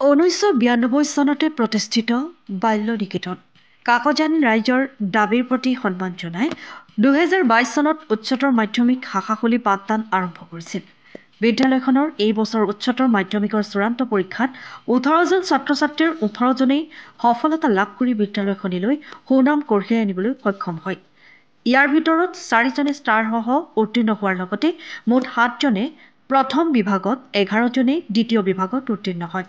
1992 চনতে প্ৰতিষ্ঠিত বাল্য নিকেতন কাকজান ৰাইজৰ দাবীৰ প্ৰতি সন্মান জনাই 2022 চনত উচ্চতৰ মাধ্যমিক শাখাখুলি পাঠদান আৰম্ভ কৰিছিল। বিদ্যালয়খনৰ এই বছৰ উচ্চতৰ মাধ্যমিকৰ চূড়ান্ত পৰীক্ষাত 18জন ছাত্ৰ ছাত্ৰীৰ 18জনেই সফলতা লাভ কৰি বিদ্যালয়খনলৈ সুনাম কঢ়িয়াই আনিবলৈ সক্ষম হয়। ইয়াৰ ভিতৰত 4জনে ষ্টাৰসহ উত্তীৰ্ণ হোৱাৰ লগতে মুঠ 7জনে প্ৰথম বিভাগত 11জনে দ্বিতীয় বিভাগত উত্তীৰ্ণ হয়।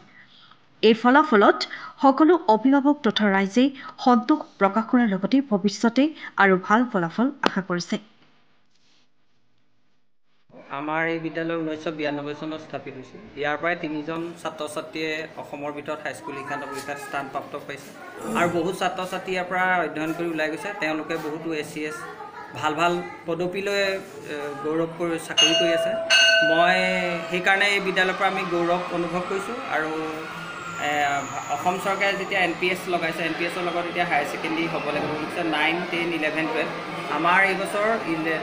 এই ফলাফলত সকলো অভিভাৱক তথা ৰাইজে সন্তোষ প্ৰকাশ কৰাৰ লগতে ভৱিষ্যতে আৰু ভাল ফলাফল আশা কৰিছে। আমাৰ এই বিদ্যালয় 1992 চনত স্থাপিত হৈছিল। ইয়াৰ পৰাই 3জন ছাত্ৰ ছাত্ৰীয়ে অসমৰ ভিতৰত হাইস্কুল শিক্ষান্ত পৰীক্ষাত স্থানপ্ৰাপ্ত পাইছে আৰু বহুত ছাত্ৰ ছাত্ৰী ইয়াৰ পৰা অধ্যয়ন কৰি ওলাই গৈছে। তেওঁলোকে বহুতো SCS ভাল ভাল পদবীলৈ গৌৰৱ কৰি চাকৰি কৰি আছে। মই সেইকাৰণে এই বিদ্যালয়ৰ পৰা আমি গৌৰৱ অনুভৱ কৰিছোঁ আৰু অসম চৰকাৰে যেতিয়া NPS লগাইছে, NPSৰ লগত এতিয়া হায়াৰ ছেকেণ্ডেৰী হ'ব লাগিব বুলিছে 9, 10, 11, 12। আমাৰ এইবছৰ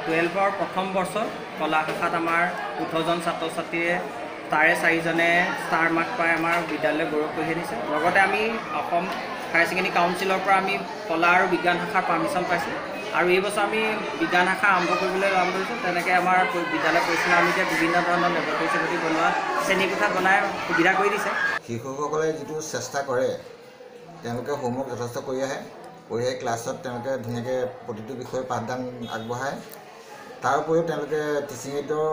12ৰ প্ৰথম বৰ্ষত কলা শাখাত আমাৰ 18জন ছাত্ৰ ছাত্ৰীয়ে তাৰে 4জনে ষ্টাৰ মাৰ্ক পাই আমাৰ বিদ্যালয়লৈ গৌৰৱ কঢ়িয়াই আনিছে। লগতে আমি অসম হায়াৰ ছেকেণ্ডেৰী কাউন্সিলৰ পৰা আমি কলা আৰু বিজ্ঞান শাখাৰ পাৰ্মিশ্যন পাইছোঁ আৰু এই বছৰ আমি বিজ্ঞান শাখা আৰম্ভ কৰিবলৈ আৰম্ভ কৰিছোঁ। তেনেকৈ আমাৰ বিদ্যালয় পৰিচালনা সমিতিয়ে বিভিন্ন ধৰণৰ লেবৰেটৰী চেবৰেটৰী বনোৱা শ্ৰেণীকোঠা বনাই সুবিধা কৰি দিছে। শিশুসকলে যিটো চেষ্টা কৰে, তেওঁলোকে হোমৱৰ্ক যথেষ্ট কৰি আহে, ক্লাছত তেওঁলোকে ধুনীয়াকৈ প্ৰতিটো বিষয়ে পাঠদান আগবঢ়ায়। তাৰ উপৰিও তেওঁলোকে টিচিং এইডৰ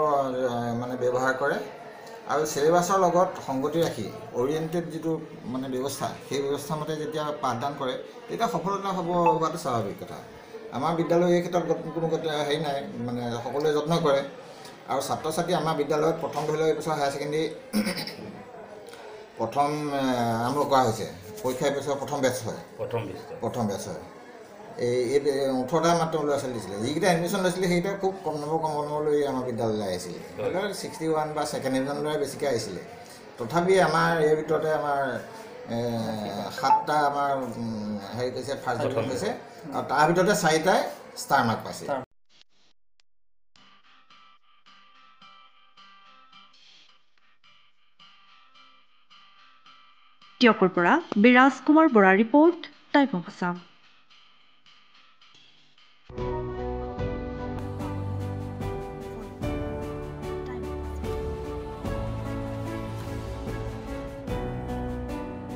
মানে ব্যৱহাৰ কৰে আৰু চিলেবাছৰ লগত সংগতি ৰাখি অৰিয়েণ্টেড যিটো মানে ব্যৱস্থা, সেই ব্যৱস্থা মতে যেতিয়া পাঠদান কৰে তেতিয়া সফলতা হ'ব হোৱাটো স্বাভাৱিক কথা। আমাৰ বিদ্যালয় এই ক্ষেত্ৰত কোনো হেৰি নাই, মানে সকলোৱে যত্ন কৰে আৰু ছাত্ৰ ছাত্ৰী আমাৰ বিদ্যালয়ত প্ৰথম ধৰি লওক এইবছৰ হায়াৰ ছেকেণ্ডেৰী প্ৰথম আৰম্ভ কৰা হৈছে। পৰীক্ষা এইবছৰ প্ৰথম বেটছ হয়। এই 18টা মাত্ৰ ল'ৰা ছোৱালী দিছিলে। যিকেইটা এডমিশ্যন লৈছিলে সেইকেইটা খুব কম নম্বৰ লৈ আমাৰ বিদ্যালয়লৈ আহিছিলে। 61 বা ছেকেণ্ড ডিভিজন ল'ৰাই বেছিকৈ আহিছিলে। তথাপি আমাৰ এই ভিতৰতে আমাৰ 7টা আমাৰ হেৰি কৈছে ফাৰ্ষ্ট ডিভিজন হৈছে আৰু তাৰ ভিতৰতে 4টাই ষ্টাৰ মাৰ্ক পাইছে। টিয়কৰ পৰা বিৰাজ Kumar Bora report, time of Assam.